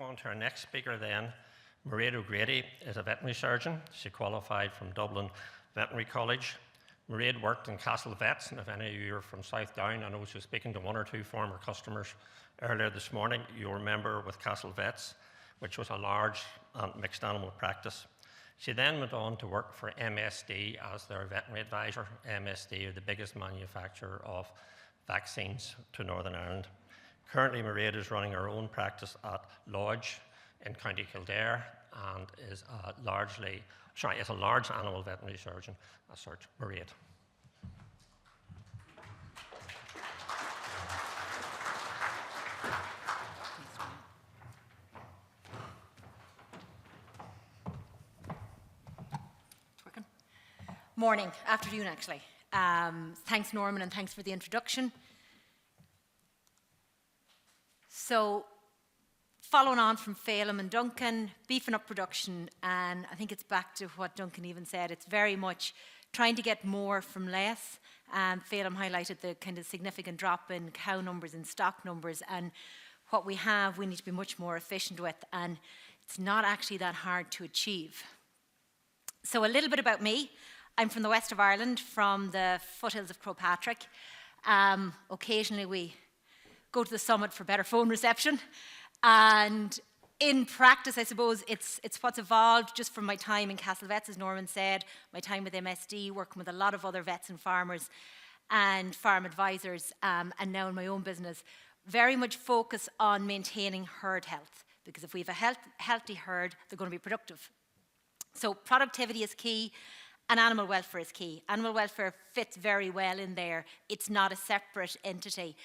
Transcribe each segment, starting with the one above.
on to our next speaker then. Máiread O'Grady is a veterinary surgeon. She qualified from Dublin Veterinary College. Mairead worked in Castle Vets, and if any of you are from South Down, I know she was speaking to one or two former customers earlier this morning. You'll remember with Castle Vets, which was a large mixed animal practice. She then went on to work for MSD as their veterinary advisor. MSD are the biggest manufacturer of vaccines to Northern Ireland. Currently, Mairead is running her own practice at Lodge in County Kildare and is a large animal veterinary surgeon as such. Mairead. Morning, afternoon actually. Thanks Norman and thanks for the introduction. So, following on from Phelim and Duncan, beefing up production, and I think it's back to what Duncan even said, it's very much trying to get more from less. Phelim highlighted the kind of significant drop in cow numbers and stock numbers, and what we have we need to be much more efficient with, and it's not actually that hard to achieve. So a little bit about me. I'm from the west of Ireland, from the foothills of Crowpatrick. Occasionally we go to the summit for better phone reception. And in practice, I suppose, it's what's evolved just from my time in Castle Vets, as Norman said, my time with MSD, working with a lot of other vets and farmers and farm advisors, and now in my own business, very much focus on maintaining herd health. Because if we have a healthy herd, they're going to be productive. So productivity is key. And animal welfare is key. Animal welfare fits very well in there. It's not a separate entity.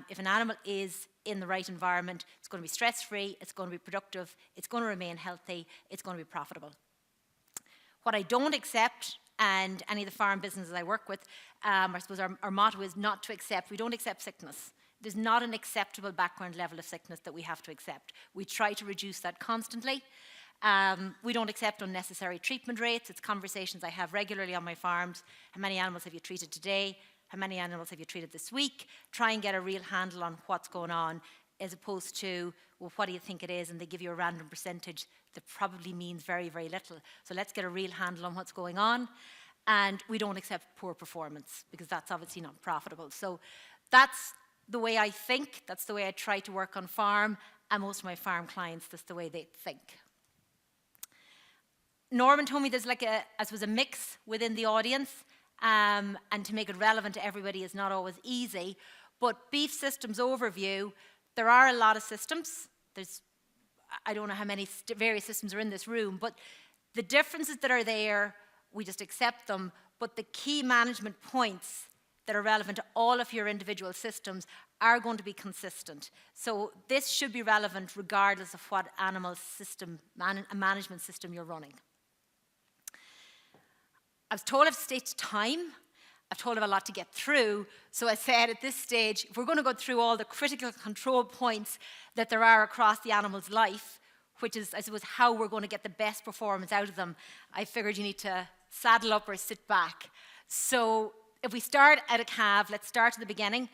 If an animal is in the right environment, it's going to be stress-free, it's going to be productive, it's going to remain healthy, it's going to be profitable. What I don't accept, and any of the farm businesses I work with, I suppose our motto is not to accept. We don't accept sickness. There's not an acceptable background level of sickness that we have to accept. We try to reduce that constantly. We don't accept unnecessary treatment rates. It's conversations I have regularly on my farms. How many animals have you treated today? How many animals have you treated this week? Try and get a real handle on what's going on, as opposed to, well, what do you think it is? And they give you a random percentage that probably means very, very little. So let's get a real handle on what's going on. And we don't accept poor performance, because that's obviously not profitable. So that's the way I think. That's the way I try to work on farm. And most of my farm clients, that's the way they think. Norman told me there's like a mix within the audience, and to make it relevant to everybody is not always easy. But beef systems overview, there are a lot of systems. I don't know how many various systems are in this room, but the differences that are there, we just accept them. But the key management points that are relevant to all of your individual systems are going to be consistent. So this should be relevant regardless of what animal system, management system you're running. I was told I've stated time. I've told I have a lot to get through. So I said at this stage, if we're going to go through all the critical control points that there are across the animal's life, which is, I suppose, how we're going to get the best performance out of them, I figured you need to saddle up or sit back. So if we start at a calf, let's start at the beginning.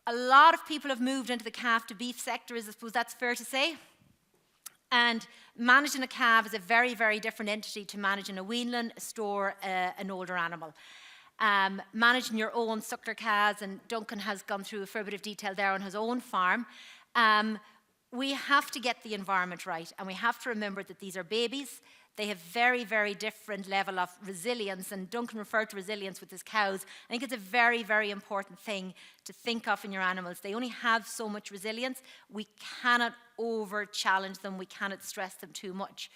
A lot of people have moved into the calf to beef sector, I suppose that's fair to say. And managing a calf is a very, very different entity to managing a weanling, a store, an older animal. Managing your own suckler calves, and Duncan has gone through a fair bit of detail there on his own farm. We have to get the environment right, and we have to remember that these are babies. They have very, very different level of resilience, and Duncan referred to resilience with his cows. I think it's a very, very important thing to think of in your animals. They only have so much resilience. We cannot over-challenge them. We cannot stress them too much.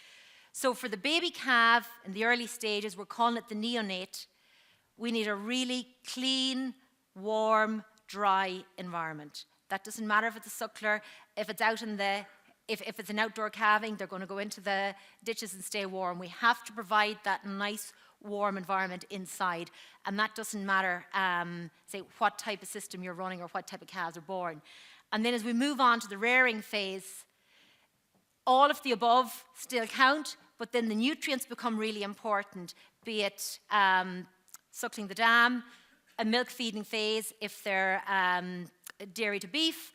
So for the baby calf in the early stages, we're calling it the neonate. We need a really clean, warm, dry environment. That doesn't matter if it's a suckler, if it's out in the If it's an outdoor calving, they're going to go into the ditches and stay warm. We have to provide that nice, warm environment inside. And that doesn't matter, say, what type of system you're running or what type of calves are born. And then as we move on to the rearing phase, all of the above still count, but then the nutrients become really important, be it suckling the dam, a milk feeding phase if they're dairy to beef,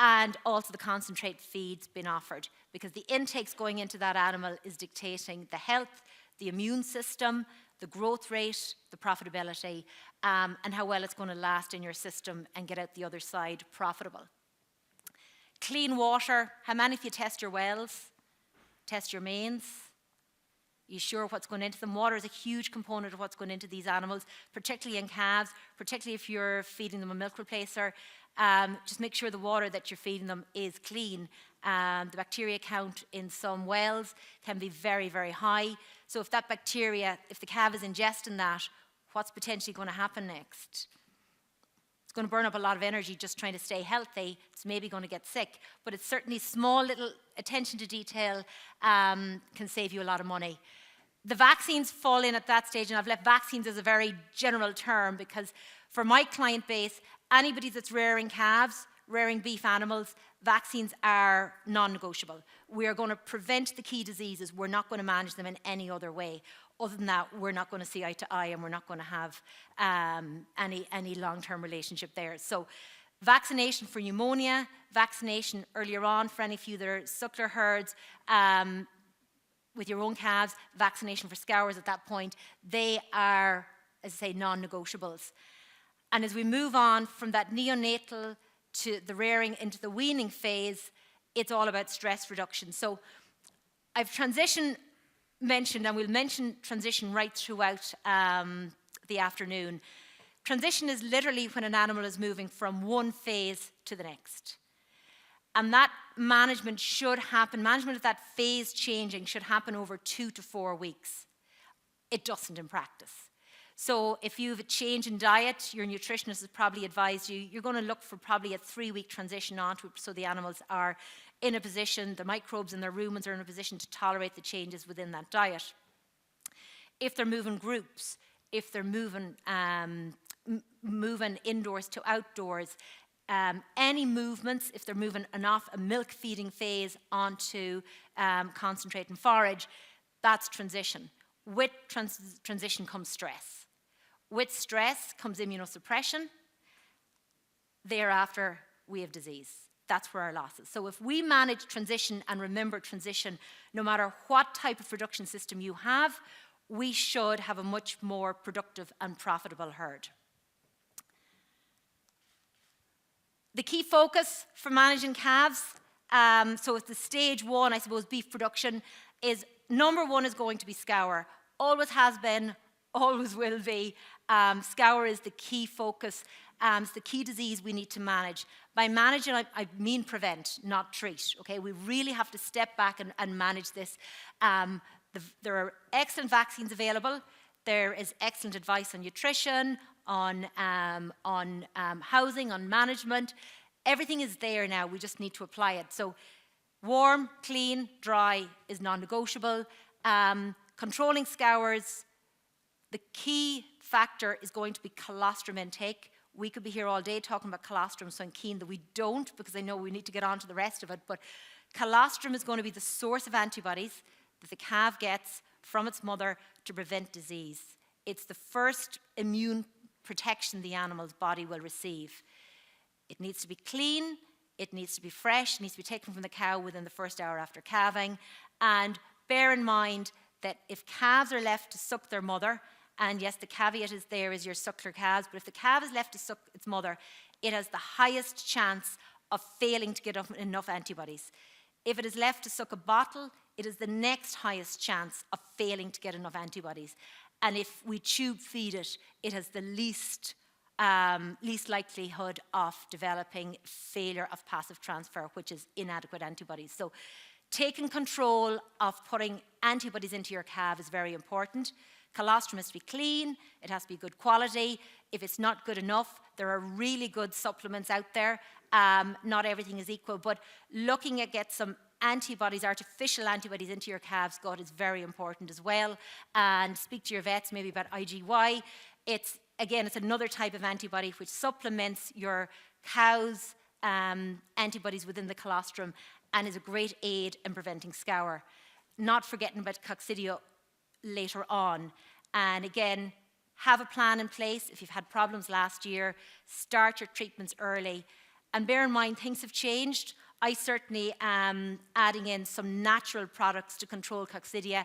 and also the concentrate feeds being offered, because the intakes going into that animal is dictating the health, the immune system, the growth rate, the profitability, and how well it's going to last in your system and get out the other side profitable. Clean water. How many of you test your wells? Test your mains? Are you sure what's going into them? Water is a huge component of what's going into these animals, particularly in calves, particularly if you're feeding them a milk replacer. Just make sure the water that you're feeding them is clean. The bacteria count in some wells can be very, very high. So if that bacteria, if the calf is ingesting that, what's potentially going to happen next? It's going to burn up a lot of energy just trying to stay healthy. It's maybe going to get sick. But it's certainly small little attention to detail can save you a lot of money. The vaccines fall in at that stage, and I've left vaccines as a very general term because for my client base, anybody that's rearing calves, rearing beef animals, vaccines are non-negotiable. We are going to prevent the key diseases. We're not going to manage them in any other way. Other than that, we're not going to see eye to eye, and we're not going to have any long-term relationship there. So vaccination for pneumonia, vaccination earlier on for any of you that are suckler herds, with your own calves, vaccination for scours at that point, they are, as I say, non-negotiables. And as we move on from that neonatal to the rearing into the weaning phase, it's all about stress reduction. So I've transition mentioned, and we'll mention transition right throughout the afternoon. Transition is literally when an animal is moving from one phase to the next. And that management should happen, management of that phase changing should happen over 2 to 4 weeks. It doesn't in practice. So if you have a change in diet, your nutritionist has probably advised you, you're going to look for probably a 3-week transition onto it so the animals are in a position, the microbes in their rumens are in a position to tolerate the changes within that diet. If they're moving groups, if they're moving indoors to outdoors, any movements, if they're moving off a milk feeding phase onto concentrate and forage, that's transition. With transition comes stress. With stress comes immunosuppression. Thereafter, we have disease. That's where our loss is. So if we manage transition and remember transition, no matter what type of production system you have, we should have a much more productive and profitable herd. The key focus for managing calves, so it's the stage 1, I suppose, beef production, is number 1 is going to be scour. Always has been, always will be. Scour is the key focus. It's the key disease we need to manage. By managing, I mean prevent, not treat. Okay, we really have to step back and manage this. There are excellent vaccines available. There is excellent advice on nutrition, on housing, on management. Everything is there now. We just need to apply it. So warm, clean, dry is non-negotiable. Controlling scours, the key factor is going to be colostrum intake. We could be here all day talking about colostrum, so I'm keen that we don't, because I know we need to get on to the rest of it. But colostrum is going to be the source of antibodies that the calf gets from its mother to prevent disease. It's the first immune protection the animal's body will receive. It needs to be clean, it needs to be fresh, it needs to be taken from the cow within the first hour after calving. And bear in mind that if calves are left to suck their mother, and yes, the caveat is there is your suckler calves, but if the calf is left to suck its mother, it has the highest chance of failing to get enough antibodies. If it is left to suck a bottle, it is the next highest chance of failing to get enough antibodies. And if we tube feed it, it has the least likelihood of developing failure of passive transfer, which is inadequate antibodies. So taking control of putting antibodies into your calf is very important. Colostrum has to be clean, it has to be good quality. If it's not good enough, there are really good supplements out there. Not everything is equal, but looking at get some antibodies, artificial antibodies into your calf's gut is very important as well. And speak to your vets maybe about IgY. It's another type of antibody which supplements your cow's antibodies within the colostrum and is a great aid in preventing scour. Not forgetting about coccidio later on. And again, have a plan in place. If you've had problems last year, start your treatments early. And bear in mind, things have changed. I certainly am adding in some natural products to control coccidia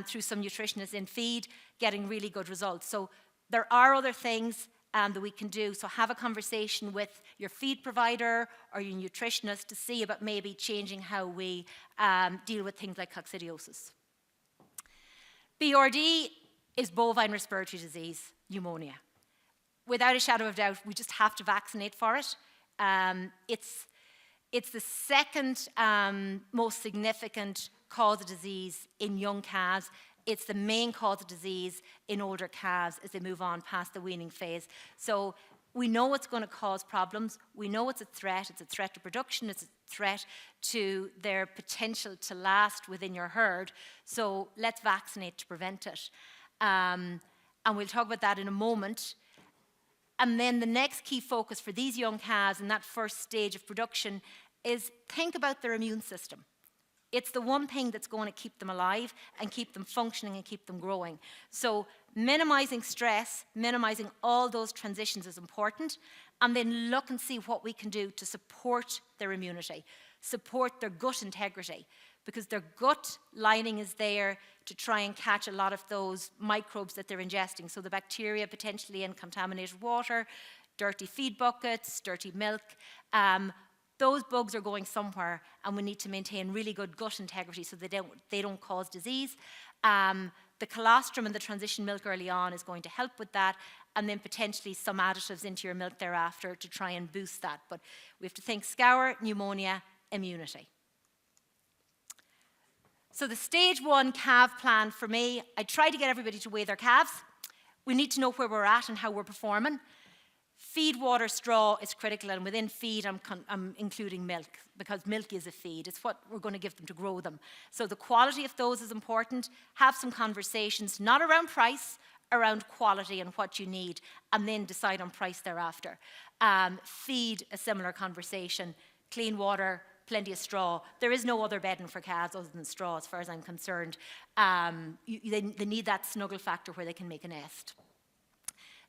through some nutritionists in feed, getting really good results. So there are other things that we can do. So have a conversation with your feed provider or your nutritionist to see about maybe changing how we deal with things like coccidiosis. BRD is bovine respiratory disease, pneumonia. Without a shadow of doubt, we just have to vaccinate for it. It's the second most significant cause of disease in young calves. It's the main cause of disease in older calves as they move on past the weaning phase. So we know it's going to cause problems. We know it's a threat. It's a threat to production. It's a threat to their potential to last within your herd. So let's vaccinate to prevent it. And we'll talk about that in a moment. And then the next key focus for these young calves in that first stage of production is think about their immune system. It's the one thing that's going to keep them alive and keep them functioning and keep them growing. So minimizing stress, minimizing all those transitions is important, and then look and see what we can do to support their immunity, support their gut integrity, because their gut lining is there to try and catch a lot of those microbes that they're ingesting. So the bacteria potentially in contaminated water, dirty feed buckets, dirty milk, those bugs are going somewhere, and we need to maintain really good gut integrity so they don't cause disease. The colostrum and the transition milk early on is going to help with that, and then potentially some additives into your milk thereafter to try and boost that. But we have to think scour, pneumonia, immunity. So the stage 1 calf plan for me, I try to get everybody to weigh their calves. We need to know where we're at and how we're performing. Feed, water, straw is critical, and within feed I'm including milk, because milk is a feed. It's what we're going to give them to grow them. So the quality of those is important. Have some conversations, not around price, around quality and what you need, and then decide on price thereafter. Feed, a similar conversation. Clean water, plenty of straw. There is no other bedding for calves other than straw as far as I'm concerned. They need that snuggle factor where they can make a nest.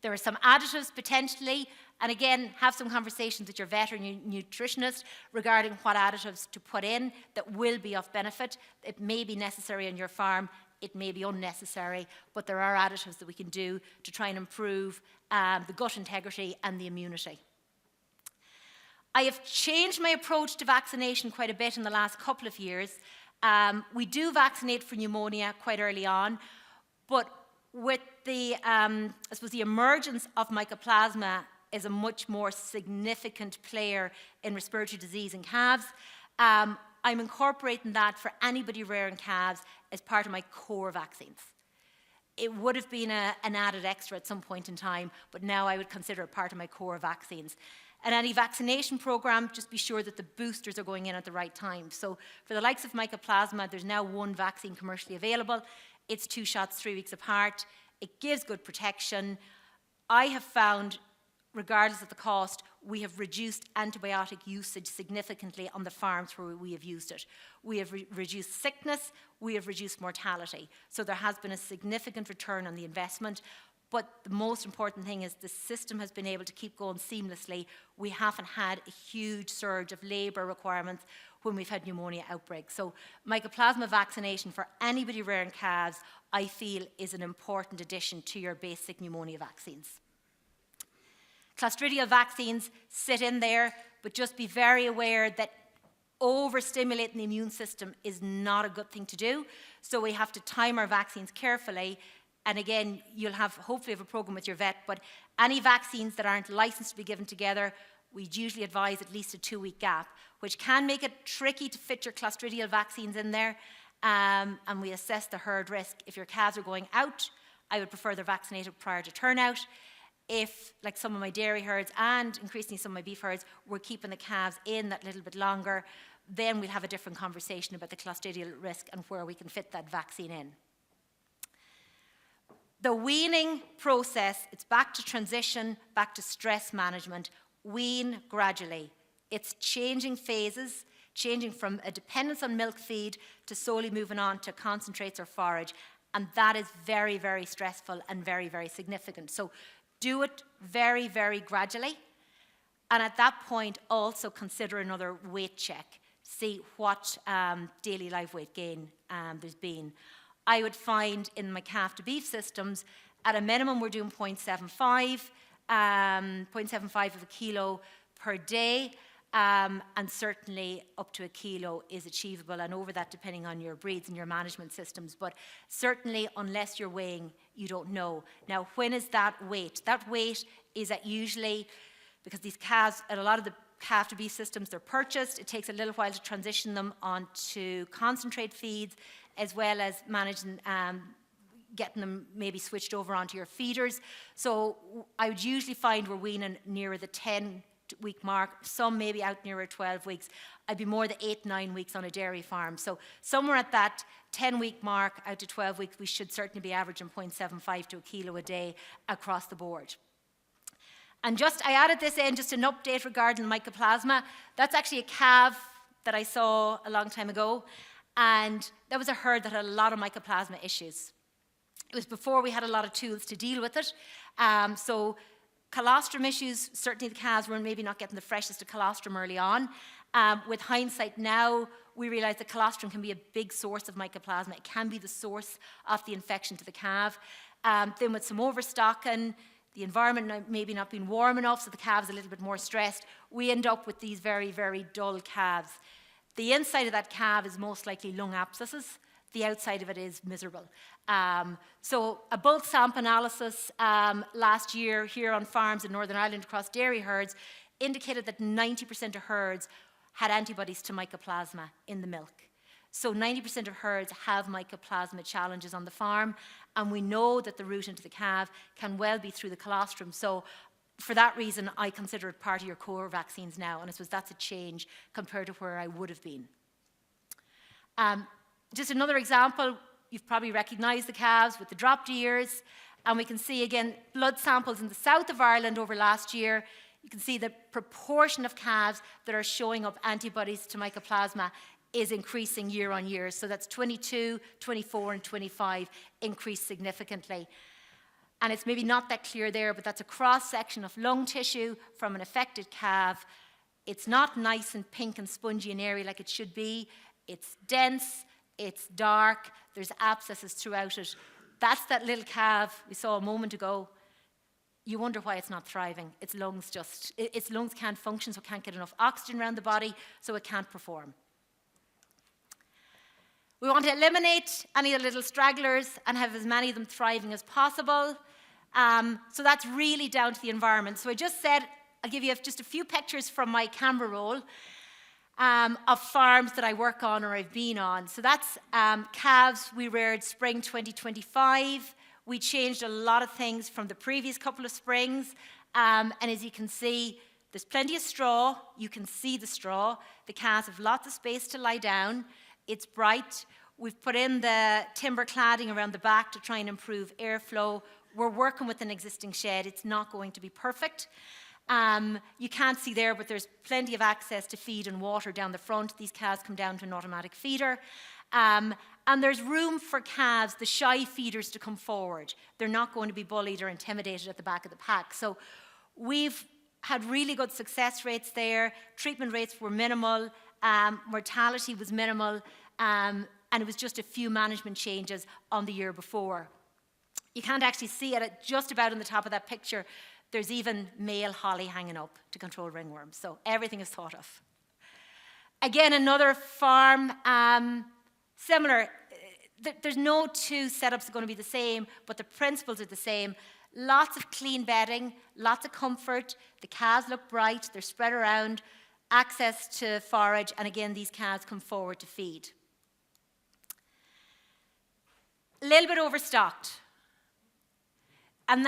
There are some additives potentially, and again, have some conversations with your vet or nutritionist regarding what additives to put in that will be of benefit. It may be necessary on your farm, it may be unnecessary, but there are additives that we can do to try and improve the gut integrity and the immunity. I have changed my approach to vaccination quite a bit in the last couple of years. We do vaccinate for pneumonia quite early on, but with the, I suppose, the emergence of mycoplasma is a much more significant player in respiratory disease in calves. I'm incorporating that for anybody rearing calves as part of my core vaccines. It would have been an added extra at some point in time, but now I would consider it part of my core vaccines. And any vaccination program, just be sure that the boosters are going in at the right time. So for the likes of mycoplasma, there's now one vaccine commercially available. It's 2 shots 3 weeks apart. It gives good protection. I have found, regardless of the cost, we have reduced antibiotic usage significantly on the farms where we have used it. We have reduced sickness, we have reduced mortality. So there has been a significant return on the investment. But the most important thing is the system has been able to keep going seamlessly. We haven't had a huge surge of labour requirements when we've had pneumonia outbreaks. So mycoplasma vaccination for anybody rearing calves, I feel, is an important addition to your basic pneumonia vaccines. Clostridial vaccines sit in there, but just be very aware that overstimulating the immune system is not a good thing to do. So we have to time our vaccines carefully. And again, you'll hopefully have a program with your vet, but any vaccines that aren't licensed to be given together, we usually advise at least a 2-week gap, which can make it tricky to fit your clostridial vaccines in there. And we assess the herd risk. If your calves are going out, I would prefer they're vaccinated prior to turnout. If, like some of my dairy herds and increasingly some of my beef herds, we're keeping the calves in that little bit longer, then we'll have a different conversation about the clostridial risk and where we can fit that vaccine in. The weaning process, it's back to transition, back to stress management. Wean gradually. It's changing phases, changing from a dependence on milk feed to solely moving on to concentrates or forage. And that is very, very stressful and very, very significant. So do it very, very gradually. And at that point, also consider another weight check. See what daily live weight gain there's been. I would find in my calf to beef systems, at a minimum, we're doing 0.75 of a kilo per day, and certainly up to a kilo is achievable, and over that depending on your breeds and your management systems. But certainly, unless you're weighing, you don't know. Now, when is that weight? That weight is at usually, because these calves, at a lot of the calf to beef systems, they're purchased. It takes a little while to transition them onto concentrate feeds, as well as managing getting them maybe switched over onto your feeders. So I would usually find we're weaning nearer the 10-week mark, some maybe out nearer 12 weeks. I'd be more the 8-9 weeks on a dairy farm. So somewhere at that 10-week mark out to 12 weeks, we should certainly be averaging 0.75 to a kilo a day across the board. And just, I added this in, just an update regarding mycoplasma. That's actually a calf that I saw a long time ago. And that was a herd that had a lot of mycoplasma issues. It was before we had a lot of tools to deal with it. So colostrum issues, certainly the calves were maybe not getting the freshest of colostrum early on. With hindsight now, we realize that colostrum can be a big source of mycoplasma. It can be the source of the infection to the calf. Then with some overstocking, the environment maybe not being warm enough, so the calves a little bit more stressed, we end up with these very, very dull calves. The inside of that calf is most likely lung abscesses. The outside of it is miserable. So a bulk sample analysis last year here on farms in Northern Ireland across dairy herds indicated that 90% of herds had antibodies to mycoplasma in the milk. So 90% of herds have mycoplasma challenges on the farm, and we know that the route into the calf can well be through the colostrum. So for that reason, I consider it part of your core vaccines now, and I suppose that's a change compared to where I would have been. Just another example, you've probably recognised the calves with the dropped ears, and we can see again blood samples in the south of Ireland over last year. You can see the proportion of calves that are showing up antibodies to mycoplasma is increasing year on year. So that's 22, 24, and 25 increased significantly. And it's maybe not that clear there, but that's a cross-section of lung tissue from an affected calf. It's not nice and pink and spongy and airy like it should be. It's dense, it's dark, there's abscesses throughout it. That's that little calf we saw a moment ago. You wonder why it's not thriving. Its lungs can't function, so it can't get enough oxygen around the body, so it can't perform. We want to eliminate any of the little stragglers and have as many of them thriving as possible. So that's really down to the environment. So I just said, I'll give you just a few pictures from my camera roll of farms that I work on or I've been on. So that's calves we reared spring 2025. We changed a lot of things from the previous couple of springs. And as you can see, there's plenty of straw. You can see the straw. The calves have lots of space to lie down. It's bright. We've put in the timber cladding around the back to try and improve airflow. We're working with an existing shed. It's not going to be perfect. You can't see there, but there's plenty of access to feed and water down the front. These calves come down to an automatic feeder. And there's room for calves, the shy feeders, to come forward. They're not going to be bullied or intimidated at the back of the pack. So we've had really good success rates there. Treatment rates were minimal. Mortality was minimal. And it was just a few management changes on the year before. You can't actually see it just about on the top of that picture. There's even male holly hanging up to control ringworms. So everything is thought of. Again, another farm, similar. There's no two setups that are going to be the same, but the principles are the same. Lots of clean bedding, lots of comfort. The calves look bright. They're spread around. Access to forage. And again, these calves come forward to feed. A little bit overstocked. And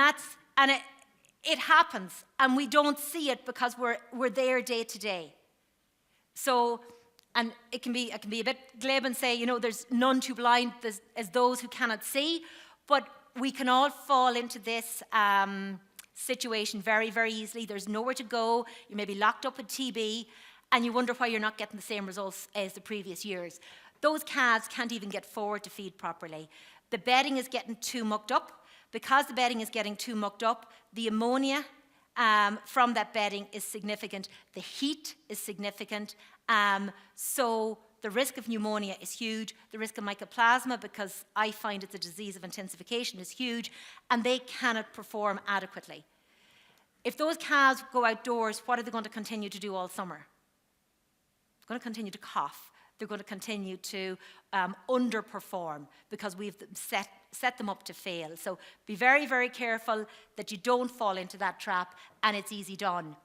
it happens, and we don't see it because we're there day to day. So, and I can be a bit glib and say, there's none too blind as those who cannot see, but we can all fall into this situation very, very easily. There's nowhere to go. You may be locked up with TB, and you wonder why you're not getting the same results as the previous years. Those calves can't even get forward to feed properly. The bedding is getting too mucked up. Because the bedding is getting too mucked up, the ammonia from that bedding is significant. The heat is significant. So the risk of pneumonia is huge. The risk of mycoplasma, because I find it's a disease of intensification, is huge. And they cannot perform adequately. If those calves go outdoors, what are they going to continue to do all summer? They're going to continue to cough. They're going to continue to underperform because we've set them up to fail. So be very, very careful that you don't fall into that trap, and it's easy done.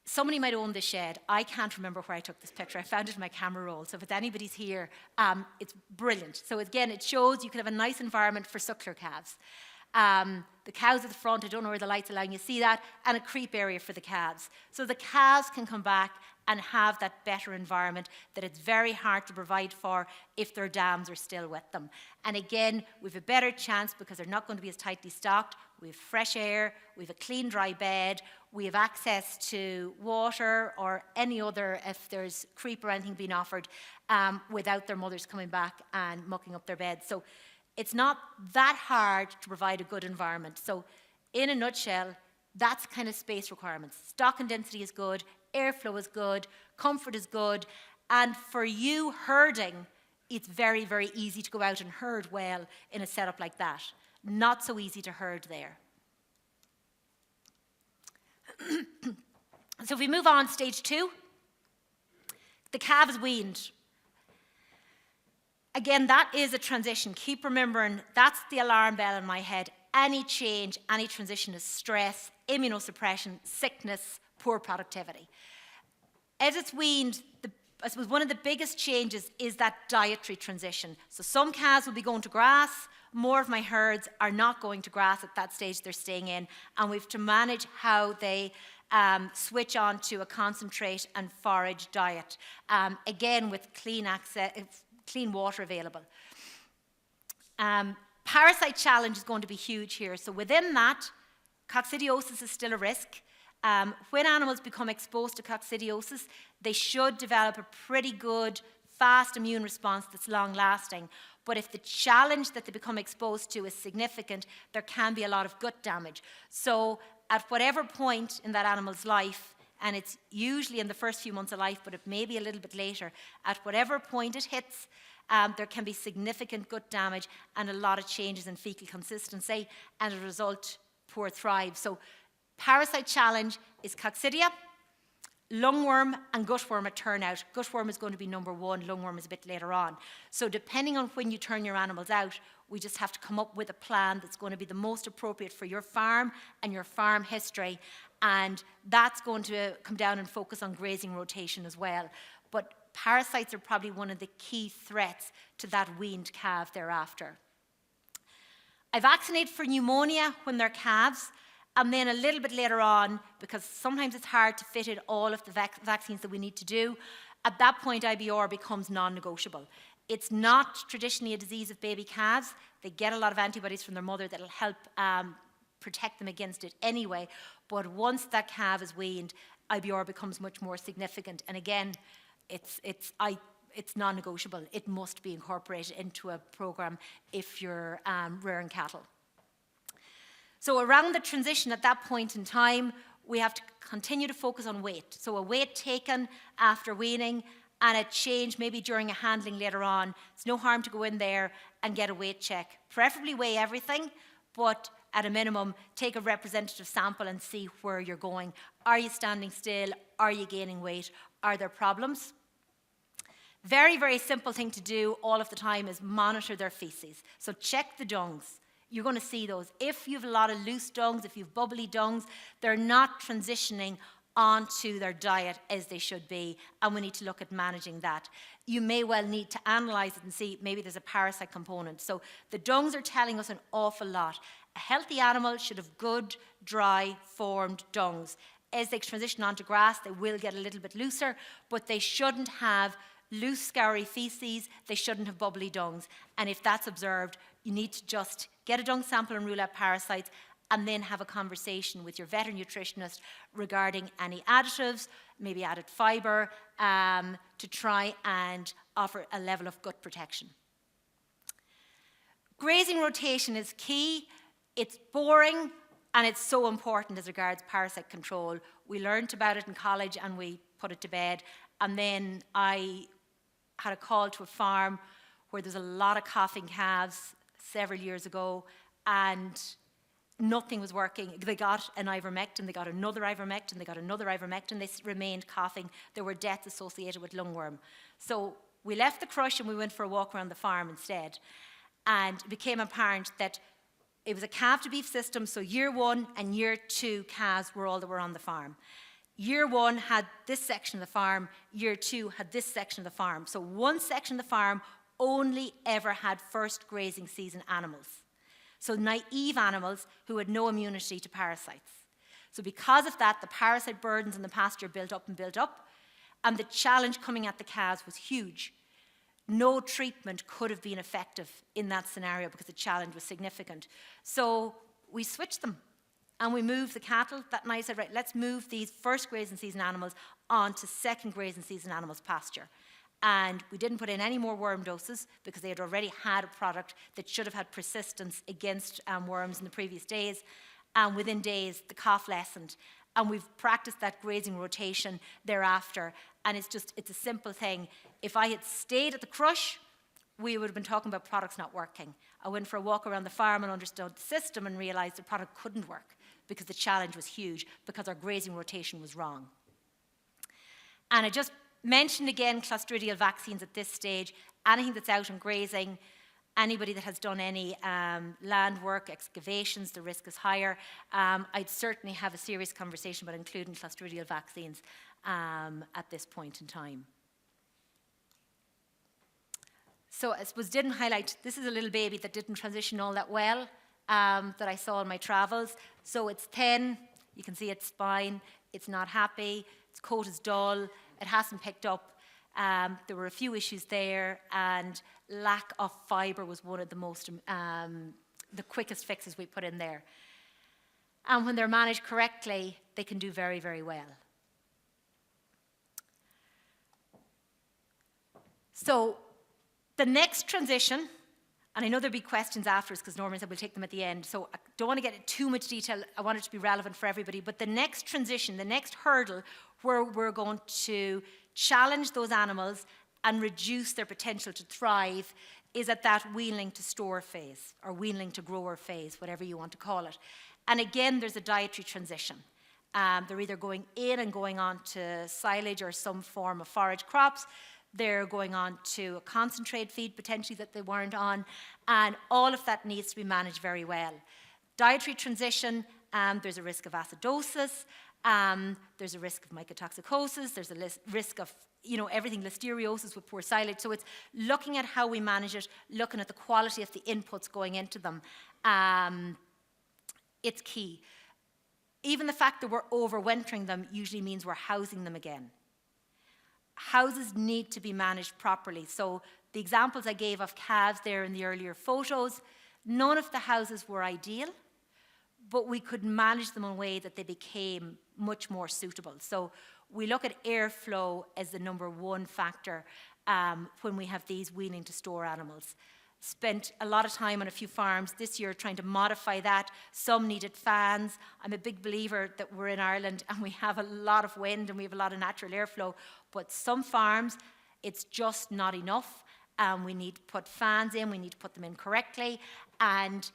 Somebody might own this shed. I can't remember where I took this picture. I found it in my camera roll. So if it's anybody's here, it's brilliant. So again, it shows you can have a nice environment for suckler calves. The cows at the front, I don't know where the light's allowing you to see that, and a creep area for the calves. So the calves can come back and have that better environment that it's very hard to provide for if their dams are still with them. And again, we have a better chance because they're not going to be as tightly stocked. We have fresh air, we have a clean, dry bed, we have access to water or any other, if there's creep or anything being offered, without their mothers coming back and mucking up their beds. So it's not that hard to provide a good environment. So in a nutshell, that's kind of space requirements. Stock and density is good, airflow is good, comfort is good, and for you herding, it's very, very easy to go out and herd well in a setup like that. Not so easy to herd there. So if we move on, stage 2, the calf is weaned. Again, that is a transition. Keep remembering, that's the alarm bell in my head. Any change, any transition is stress, immunosuppression, sickness, poor productivity. As it's weaned, I suppose one of the biggest changes is that dietary transition. So some calves will be going to grass. More of my herds are not going to grass at that stage, they're staying in. And we have to manage how they switch on to a concentrate and forage diet. Again, with clean water available. Parasite challenge is going to be huge here. So within that, coccidiosis is still a risk. When animals become exposed to coccidiosis, they should develop a pretty good, fast immune response that's long-lasting. But if the challenge that they become exposed to is significant, there can be a lot of gut damage. So at whatever point in that animal's life, and it's usually in the first few months of life, but it may be a little bit later, at whatever point it hits, there can be significant gut damage and a lot of changes in fecal consistency, and as a result, poor thrive. So parasite challenge is coccidia, lungworm, and gutworm at turnout. Gutworm is going to be number 1, lungworm is a bit later on. So depending on when you turn your animals out, we just have to come up with a plan that's going to be the most appropriate for your farm and your farm history. And that's going to come down and focus on grazing rotation as well. But parasites are probably one of the key threats to that weaned calf thereafter. I vaccinate for pneumonia when they're calves, and then a little bit later on, because sometimes it's hard to fit in all of the vaccines that we need to do, at that point IBR becomes non-negotiable. It's not traditionally a disease of baby calves. They get a lot of antibodies from their mother that'll help protect them against it anyway. But once that calf is weaned, IBR becomes much more significant. And again, it's non-negotiable. It must be incorporated into a program if you're rearing cattle. So around the transition at that point in time, we have to continue to focus on weight. So a weight taken after weaning and a change maybe during a handling later on. It's no harm to go in there and get a weight check. Preferably weigh everything, but at a minimum, take a representative sample and see where you're going. Are you standing still? Are you gaining weight? Are there problems? Very, very simple thing to do all of the time is monitor their feces. So check the dungs. You're going to see those. If you have a lot of loose dungs, if you have bubbly dungs, they're not transitioning onto their diet as they should be, and we need to look at managing that. You may well need to analyse it and see maybe there's a parasite component. So the dungs are telling us an awful lot. A healthy animal should have good, dry, formed dungs. As they transition onto grass, they will get a little bit looser, but they shouldn't have loose, scoury feces. They shouldn't have bubbly dungs. And if that's observed, you need to just get a dung sample and rule out parasites, and then have a conversation with your veterinary nutritionist regarding any additives, maybe added fibre, to try and offer a level of gut protection. Grazing rotation is key. It's boring, And it's so important as regards parasite control. We learned about it in college and we put it to bed. And then I had a call to a farm where there's a lot of coughing calves several years ago, and nothing was working. They got an ivermectin, they got another ivermectin, they got another ivermectin, they remained coughing. There were deaths associated with lungworm. So we left the crush and we went for a walk around the farm instead. And it became apparent that it was a calf to beef system, so year 1 and year 2 calves were all that were on the farm. Year 1 had this section of the farm, year 2 had this section of the farm. So one section of the farm only ever had first grazing season animals. So naive animals who had no immunity to parasites. So because of that, the parasite burdens in the pasture built up, and the challenge coming at the calves was huge. No treatment could have been effective in that scenario because the challenge was significant. So we switched them and we moved the cattle. That night I said, right, let's move these first grazing season animals onto second grazing season animals pasture. And we didn't put in any more worm doses because they had already had a product that should have had persistence against worms in the previous days. And within days, the cough lessened. And we've practiced that grazing rotation thereafter. And it's a simple thing. If I had stayed at the crush, we would have been talking about products not working. I went for a walk around the farm and understood the system and realized the product couldn't work because the challenge was huge, because our grazing rotation was wrong. And I just mentioned again clostridial vaccines at this stage. Anything that's out and grazing, anybody that has done any land work, excavations, the risk is higher. I'd certainly have a serious conversation about including clostridial vaccines at this point in time. So I suppose didn't highlight, this is a little baby that didn't transition all that well that I saw in my travels. So it's thin, you can see its spine, it's not happy, its coat is dull, it hasn't picked up. There were a few issues there, and lack of fibre was one of the most, the quickest fixes we put in there. And when they're managed correctly, they can do very, very well. So the next transition, and I know there'll be questions afterwards because Norman said we'll take them at the end, so I don't want to get into too much detail. I want it to be relevant for everybody. But the next transition, the next hurdle where we're going to challenge those animals and reduce their potential to thrive is at that weaning to store phase, or weaning to grower phase, whatever you want to call it. And again, there's a dietary transition. They're either going in and going on to silage or some form of forage crops. They're going on to a concentrate feed, potentially, that they weren't on. And all of that needs to be managed very well. Dietary transition, there's a risk of acidosis. There's a risk of mycotoxicosis. There's a risk of, everything, listeriosis with poor silage. So it's looking at how we manage it, looking at the quality of the inputs going into them. It's key. Even the fact that we're overwintering them usually means we're housing them again. Houses need to be managed properly. So the examples I gave of calves there in the earlier photos, none of the houses were ideal, but we could manage them in a way that they became much more suitable. So we look at airflow as the number one factor when we have these weaning to store animals. Spent a lot of time on a few farms this year trying to modify that. Some needed fans. I'm a big believer that we're in Ireland and we have a lot of wind and we have a lot of natural airflow, but some farms, it's just not enough. We need to put fans in, we need to put them in correctly, and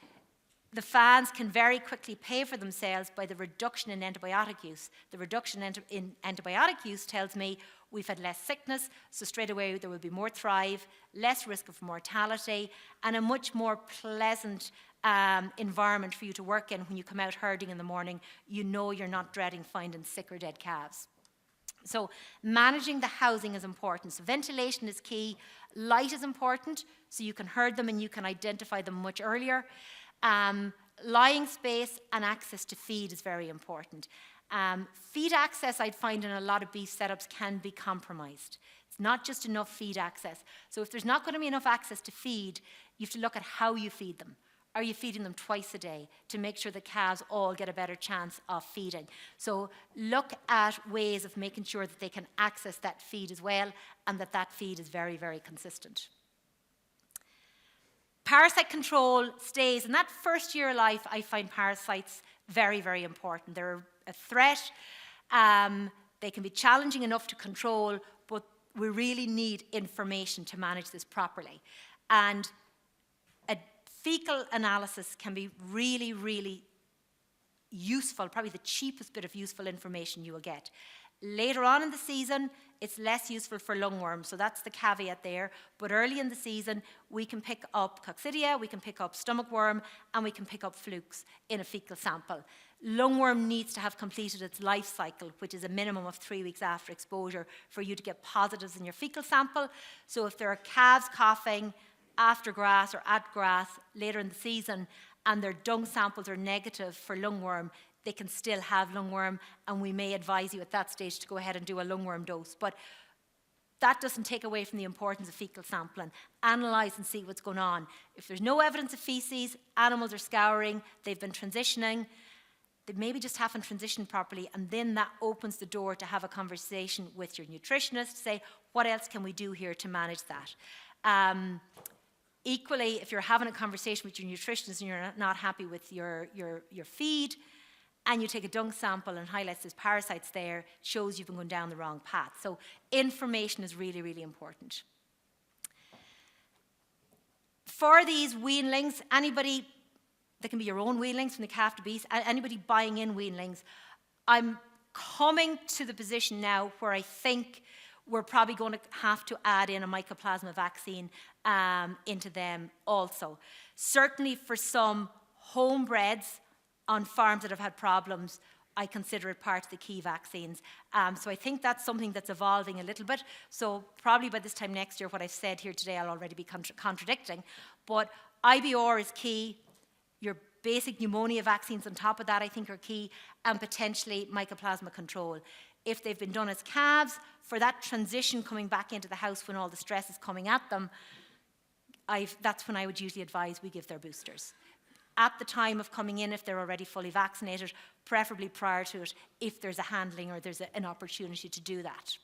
the fans can very quickly pay for themselves by the reduction in antibiotic use. The reduction in antibiotic use tells me we've had less sickness, so straight away there will be more thrive, less risk of mortality, and a much more pleasant environment for you to work in when you come out herding in the morning. You know you're not dreading finding sick or dead calves. So managing the housing is important. So ventilation is key. Light is important, so you can herd them and you can identify them much earlier. Lying space and access to feed is very important. Feed access, I'd find in a lot of beef setups, can be compromised. It's not just enough feed access. So if there's not going to be enough access to feed, you have to look at how you feed them. Are you feeding them twice a day to make sure the calves all get a better chance of feeding? So look at ways of making sure that they can access that feed as well, and that that feed is very, very consistent. Parasite control stays. In that first year of life, I find parasites Very, very important. They're a threat. They can be challenging enough to control, but we really need information to manage this properly. And a fecal analysis can be really, really useful, probably the cheapest bit of useful information you will get. Later on in the season, it's less useful for lungworm, so that's the caveat there. But early in the season, we can pick up coccidia, we can pick up stomach worm, and we can pick up flukes in a fecal sample. Lungworm needs to have completed its life cycle, which is a minimum of 3 weeks after exposure, for you to get positives in your fecal sample. So if there are calves coughing after grass or at grass later in the season, and their dung samples are negative for lungworm, they can still have lungworm, and we may advise you at that stage to go ahead and do a lungworm dose. But that doesn't take away from the importance of fecal sampling. Analyse and see what's going on. If there's no evidence of feces, animals are scouring, they've been transitioning, they maybe just haven't transitioned properly, and then that opens the door to have a conversation with your nutritionist, say, what else can we do here to manage that? Equally, if you're having a conversation with your nutritionist and you're not happy with your feed, and you take a dung sample and highlights there's parasites there, shows you've been going down the wrong path. So information is really, really important. For these weanlings, anybody, they can be your own weanlings from the calf to beast, anybody buying in weanlings, I'm coming to the position now where I think we're probably going to have to add in a mycoplasma vaccine into them also. Certainly for some homebreds on farms that have had problems, I consider it part of the key vaccines. So I think that's something that's evolving a little bit. So probably by this time next year, what I've said here today, I'll already be contradicting. But IBR is key. Your basic pneumonia vaccines on top of that, I think, are key, and potentially mycoplasma control. If they've been done as calves, for that transition coming back into the house when all the stress is coming at them, that's when I would usually advise we give their boosters. At the time of coming in, if they're already fully vaccinated, preferably prior to it, if there's a handling or there's an opportunity to do that.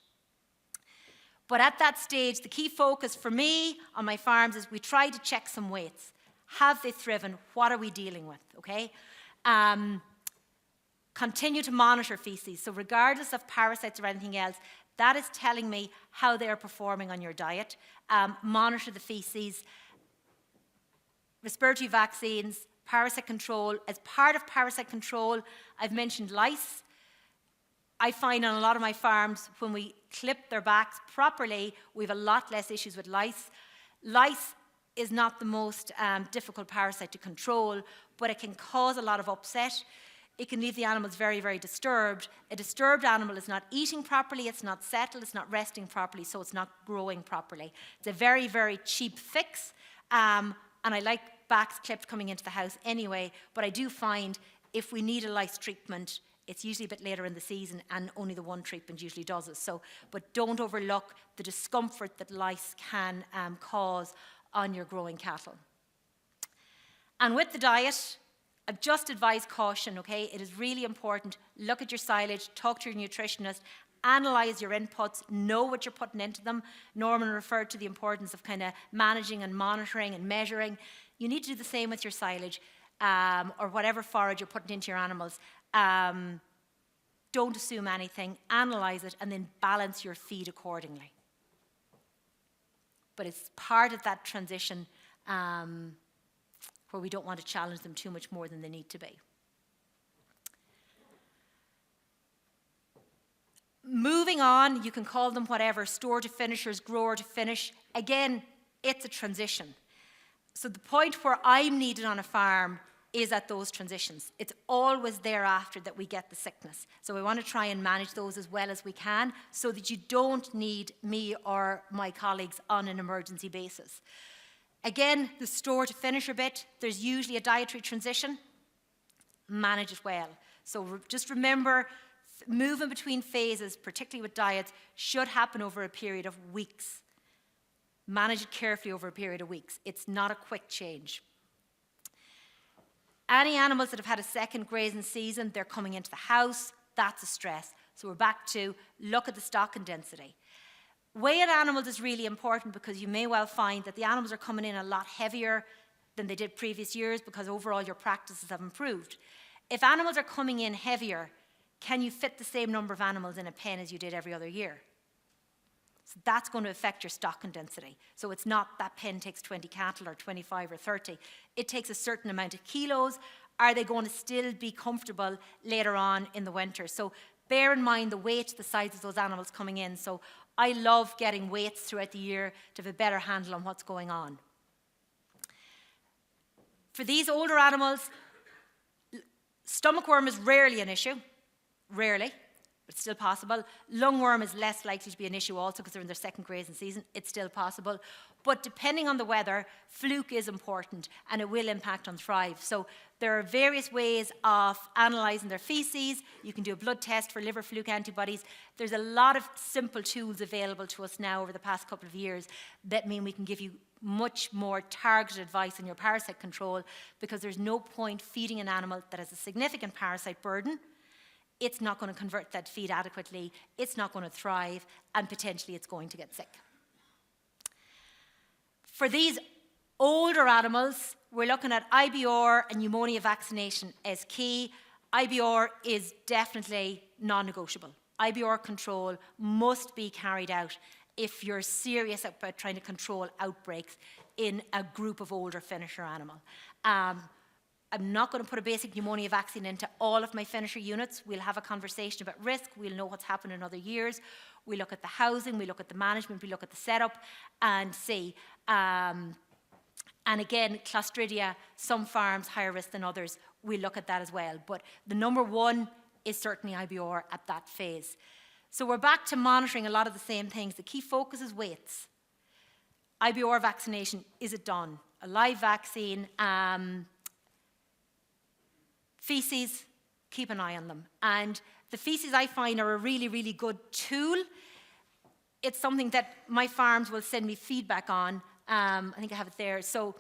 But at that stage, the key focus for me on my farms is we try to check some weights. Have they thriven? What are we dealing with? Okay. Continue to monitor feces. So regardless of parasites or anything else, that is telling me how they are performing on your diet. Monitor the feces. Respiratory vaccines, parasite control. As part of parasite control, I've mentioned lice. I find on a lot of my farms, when we clip their backs properly, we have a lot less issues with lice. Lice is not the most difficult parasite to control, but it can cause a lot of upset. It can leave the animals very, very disturbed. A disturbed animal is not eating properly, it's not settled, it's not resting properly, so it's not growing properly. It's a very, very cheap fix, and I like backs clipped coming into the house anyway, but I do find if we need a lice treatment, it's usually a bit later in the season, and only the one treatment usually does it. So, but don't overlook the discomfort that lice can cause on your growing cattle. And with the diet, I've just advised caution, okay? It is really important. Look at your silage, talk to your nutritionist, analyze your inputs, know what you're putting into them. Norman referred to the importance of kind of managing and monitoring and measuring. You need to do the same with your silage or whatever forage you're putting into your animals. Don't assume anything, analyze it, and then balance your feed accordingly. But it's part of that transition where we don't want to challenge them too much more than they need to be. Moving on, you can call them whatever, store to finishers, grower to finish. Again, it's a transition. So the point where I'm needed on a farm is at those transitions. It's always thereafter that we get the sickness. So we want to try and manage those as well as we can so that you don't need me or my colleagues on an emergency basis. Again, the store to finisher bit, there's usually a dietary transition. Manage it well. So just remember, moving between phases, particularly with diets, should happen over a period of weeks. Manage it carefully over a period of weeks. It's not a quick change. Any animals that have had a second grazing season, they're coming into the house, that's a stress. So we're back to look at the stocking density. Weighing animals is really important because you may well find that the animals are coming in a lot heavier than they did previous years because overall your practices have improved. If animals are coming in heavier, can you fit the same number of animals in a pen as you did every other year? So that's going to affect your stocking density. So it's not that pen takes 20 cattle or 25 or 30. It takes a certain amount of kilos. Are they going to still be comfortable later on in the winter? So bear in mind the weight, the size of those animals coming in. So I love getting weights throughout the year to have a better handle on what's going on. For these older animals, stomach worm is rarely an issue. Rarely. It's still possible. Lungworm is less likely to be an issue also because they're in their second grazing season. It's still possible. But depending on the weather, fluke is important and it will impact on thrive. So there are various ways of analysing their faeces. You can do a blood test for liver fluke antibodies. There's a lot of simple tools available to us now over the past couple of years that mean we can give you much more targeted advice on your parasite control, because there's no point feeding an animal that has a significant parasite burden. It's not going to convert that feed adequately, it's not going to thrive, and potentially it's going to get sick. For these older animals, we're looking at IBR and pneumonia vaccination as key. IBR is definitely non-negotiable. IBR control must be carried out if you're serious about trying to control outbreaks in a group of older finisher animal. I'm not going to put a basic pneumonia vaccine into all of my finisher units. We'll have a conversation about risk. We'll know what's happened in other years. We look at the housing, we look at the management, we look at the setup and see. And again, Clostridia, some farms higher risk than others, we look at that as well. But the number one is certainly IBR at that phase. So we're back to monitoring a lot of the same things. The key focus is weights. IBR vaccination, is it done? A live vaccine, feces, keep an eye on them. And the feces I find are a really, really good tool. It's something that my farms will send me feedback on. I think I have it there. So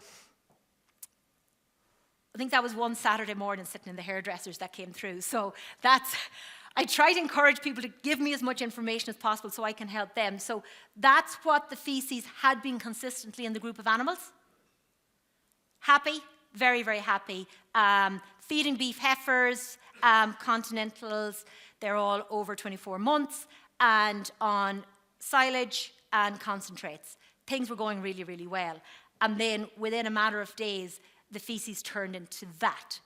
I think that was one Saturday morning sitting in the hairdressers that came through. So that's, I try to encourage people to give me as much information as possible so I can help them. So that's what the feces had been consistently in the group of animals. Happy, very, very happy. Feeding beef heifers, continentals, they're all over 24 months, and on silage and concentrates. Things were going really, really well. And then within a matter of days, the feces turned into that.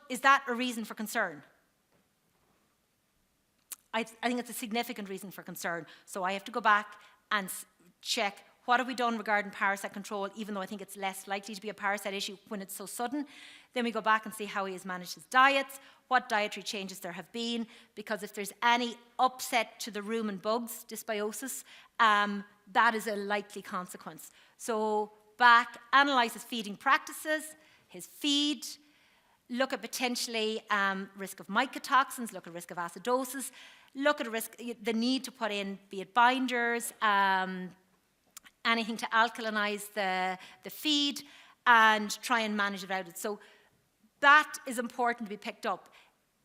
Is that a reason for concern? I think it's a significant reason for concern. So I have to go back and check what have we done regarding parasite control, even though I think it's less likely to be a parasite issue when it's so sudden. Then we go back and see how he has managed his diets, what dietary changes there have been, because if there's any upset to the rumen bugs, dysbiosis, that is a likely consequence. So back, analyse his feeding practices, his feed, look at potentially risk of mycotoxins, look at risk of acidosis, look at the need to put in, be it binders, anything to alkalinize the feed, and try and manage it out. So that is important to be picked up.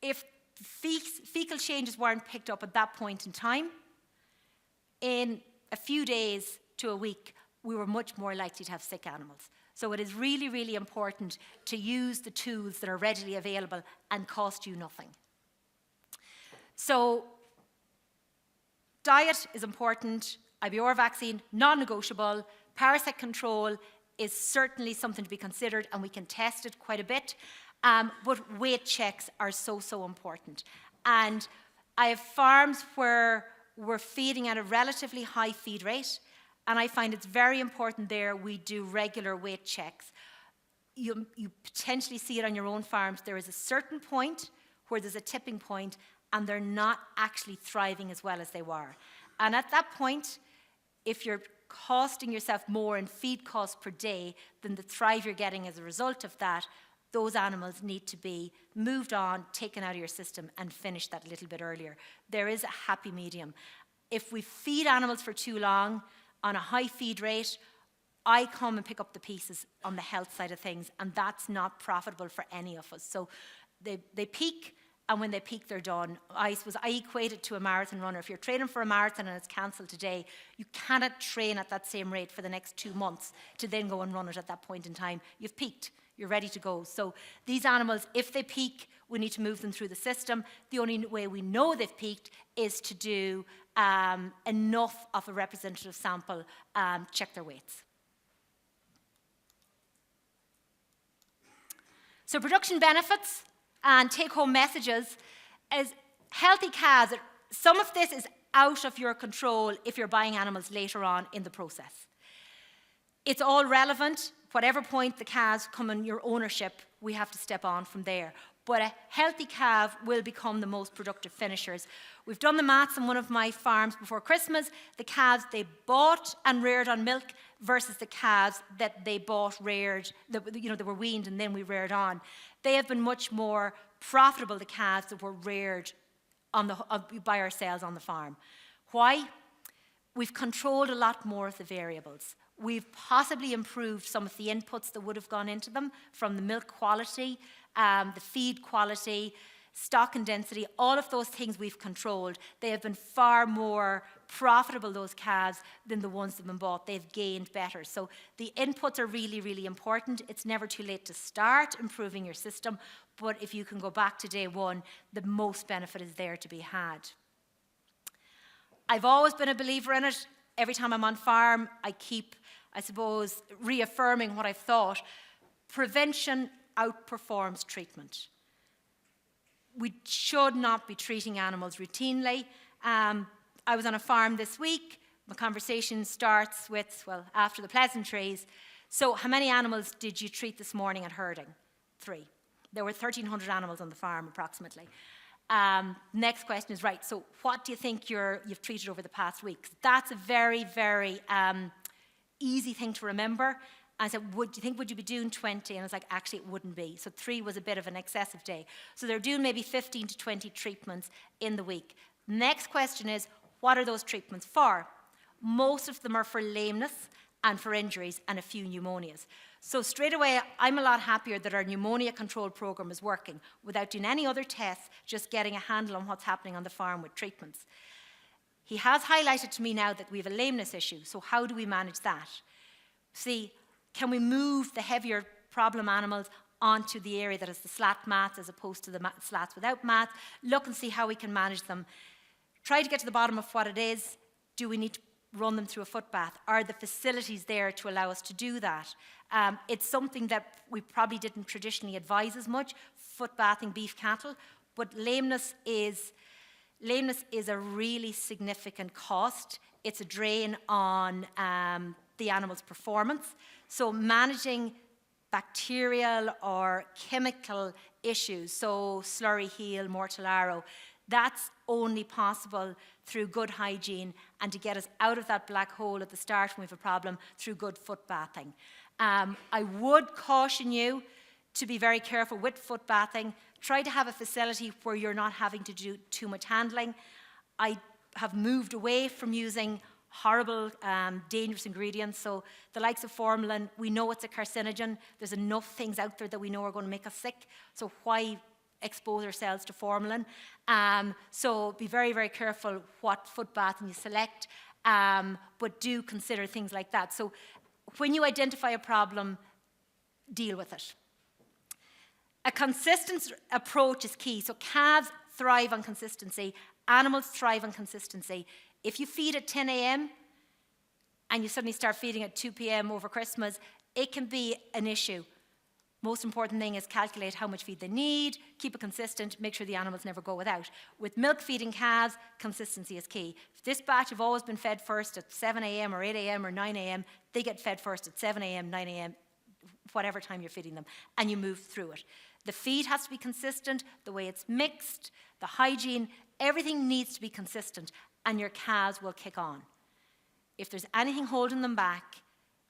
If fecal changes weren't picked up at that point in time, in a few days to a week, we were much more likely to have sick animals. So it is really, really important to use the tools that are readily available and cost you nothing. So diet is important. IBR vaccine, non-negotiable. Parasite control is certainly something to be considered, and we can test it quite a bit. But weight checks are so, so important. And I have farms where we're feeding at a relatively high feed rate, and I find it's very important there we do regular weight checks. You potentially see it on your own farms. There is a certain point where there's a tipping point, and they're not actually thriving as well as they were. And at that point, if you're costing yourself more in feed costs per day than the thrive you're getting as a result of that, those animals need to be moved on, taken out of your system, and finished that a little bit earlier. There is a happy medium. If we feed animals for too long on a high feed rate, I come and pick up the pieces on the health side of things, and that's not profitable for any of us. So they peak, and when they peak, they're done. I equate it to a marathon runner. If you're training for a marathon and it's cancelled today, you cannot train at that same rate for the next 2 months to then go and run it at that point in time. You've peaked. you're ready to go. So these animals, if they peak, we need to move them through the system. The only way we know they've peaked is to do enough of a representative sample, check their weights. So production benefits and take-home messages is healthy calves. Some of this is out of your control if you're buying animals later on in the process. It's all relevant. Whatever point the calves come in your ownership, we have to step on from there. But a healthy calf will become the most productive finishers. We've done the maths on one of my farms before Christmas. The calves they bought and reared on milk versus the calves that they bought, reared, they were weaned and then we reared on. They have been much more profitable, the calves that were reared by ourselves on the farm. Why? We've controlled a lot more of the variables. We've possibly improved some of the inputs that would have gone into them, from the milk quality, the feed quality, stock and density, all of those things we've controlled. They have been far more profitable, those calves, than the ones that have been bought. They've gained better. So the inputs are really, really important. It's never too late to start improving your system, but if you can go back to day one, the most benefit is there to be had. I've always been a believer in it. Every time I'm on farm, I keep, I suppose, reaffirming what I've thought. Prevention outperforms treatment. We should not be treating animals routinely. I was on a farm this week. My conversation starts with, well, after the pleasantries. So how many animals did you treat this morning at herding? 3. There were 1,300 animals on the farm approximately. Next question is, right, so what do you think you've treated over the past week? That's a very, very easy thing to remember. I said, would you be doing 20? And I was like, actually, it wouldn't be. So 3 was a bit of an excessive day. So they're doing maybe 15 to 20 treatments in the week. Next question is, what are those treatments for? Most of them are for lameness and for injuries and a few pneumonias. So straight away, I'm a lot happier that our pneumonia control program is working without doing any other tests, just getting a handle on what's happening on the farm with treatments. He has highlighted to me now that we have a lameness issue. So how do we manage that? See, can we move the heavier problem animals onto the area that has the slat mats as opposed to the slats without mats? Look and see how we can manage them. Try to get to the bottom of what it is. Do we need to run them through a foot bath? Are the facilities there to allow us to do that? It's something that we probably didn't traditionally advise as much, foot bathing beef cattle, but lameness is a really significant cost. It's a drain on the animal's performance. So managing bacterial or chemical issues, so slurry heel, mortellaro, that's only possible through good hygiene and to get us out of that black hole at the start when we have a problem through good foot bathing. I would caution you to be very careful with foot bathing. Try to have a facility where you're not having to do too much handling. I have moved away from using horrible, dangerous ingredients. So the likes of formalin, we know it's a carcinogen. There's enough things out there that we know are going to make us sick. So why expose ourselves to formalin? So be very, very careful what foot bathing you select, but do consider things like that. So when you identify a problem, deal with it. A consistent approach is key. So calves thrive on consistency. Animals thrive on consistency. If you feed at 10 a.m. and you suddenly start feeding at 2 p.m. over Christmas, it can be an issue. Most important thing is calculate how much feed they need, keep it consistent, make sure the animals never go without. With milk feeding calves, consistency is key. If this batch have always been fed first at 7 a.m. or 8 a.m. or 9 a.m., they get fed first at 7 a.m., 9 a.m., whatever time you're feeding them, and you move through it. The feed has to be consistent, the way it's mixed, the hygiene, everything needs to be consistent, and your calves will kick on. If there's anything holding them back,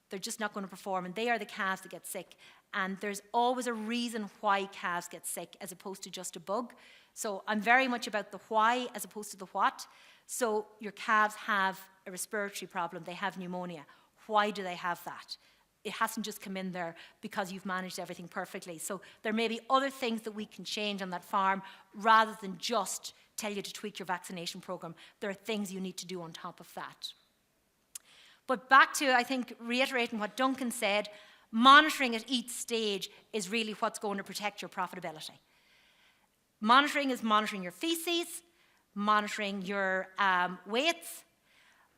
they're just not going to perform, and they are the calves that get sick. And there's always a reason why calves get sick as opposed to just a bug. So I'm very much about the why as opposed to the what. So your calves have a respiratory problem, they have pneumonia. Why do they have that? It hasn't just come in there because you've managed everything perfectly. So there may be other things that we can change on that farm rather than just tell you to tweak your vaccination program. There are things you need to do on top of that. But back to, I think, reiterating what Duncan said, monitoring at each stage is really what's going to protect your profitability. Monitoring is monitoring your feces, monitoring your weights,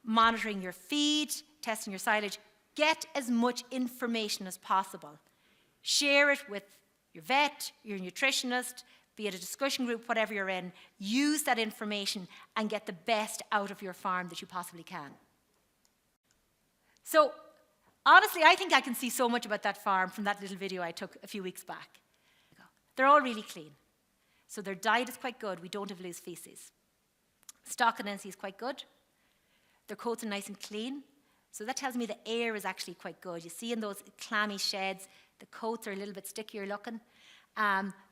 monitoring your feed, testing your silage. Get as much information as possible. Share it with your vet, your nutritionist, be it a discussion group, whatever you're in. Use that information and get the best out of your farm that you possibly can. So, honestly, I think I can see so much about that farm from that little video I took a few weeks back. They're all really clean. So their diet is quite good. We don't have loose feces. Stock and NC is quite good. Their coats are nice and clean. So that tells me the air is actually quite good. You see in those clammy sheds, the coats are a little bit stickier looking.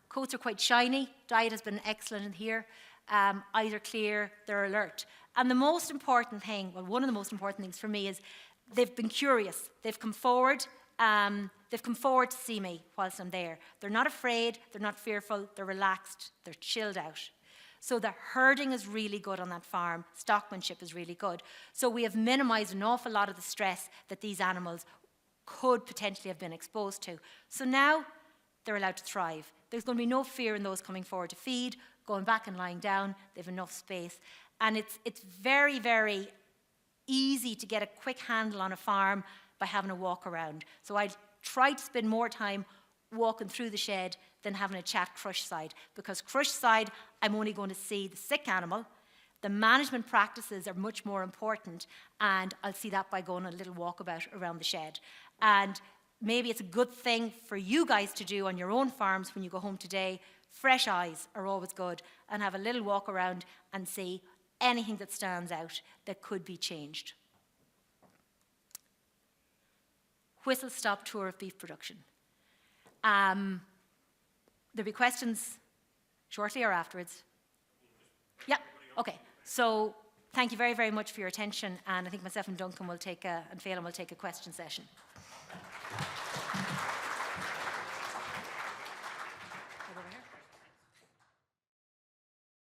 Coats are quite shiny. Diet has been excellent in here. Eyes are clear. They're alert. And the most important thing, well, one of the most important things for me is they've been curious. They've come forward. They've come forward to see me whilst I'm there. They're not afraid. They're not fearful. They're relaxed. They're chilled out. So the herding is really good on that farm. Stockmanship is really good. So we have minimized an awful lot of the stress that these animals could potentially have been exposed to. So now they're allowed to thrive. There's going to be no fear in those coming forward to feed, going back and lying down. They have enough space. And it's very, very easy to get a quick handle on a farm by having a walk around. So I try to spend more time walking through the shed than having a chat crush side, because crush side, I'm only going to see the sick animal. The management practices are much more important, and I'll see that by going on a little walkabout around the shed. And maybe it's a good thing for you guys to do on your own farms when you go home today. Fresh eyes are always good, and have a little walk around and see anything that stands out that could be changed. Whistle-stop tour of beef production. There'll be questions shortly or afterwards. Yeah, okay. So thank you very, very much for your attention, and I think myself and Duncan will take and Phelan will take a question session.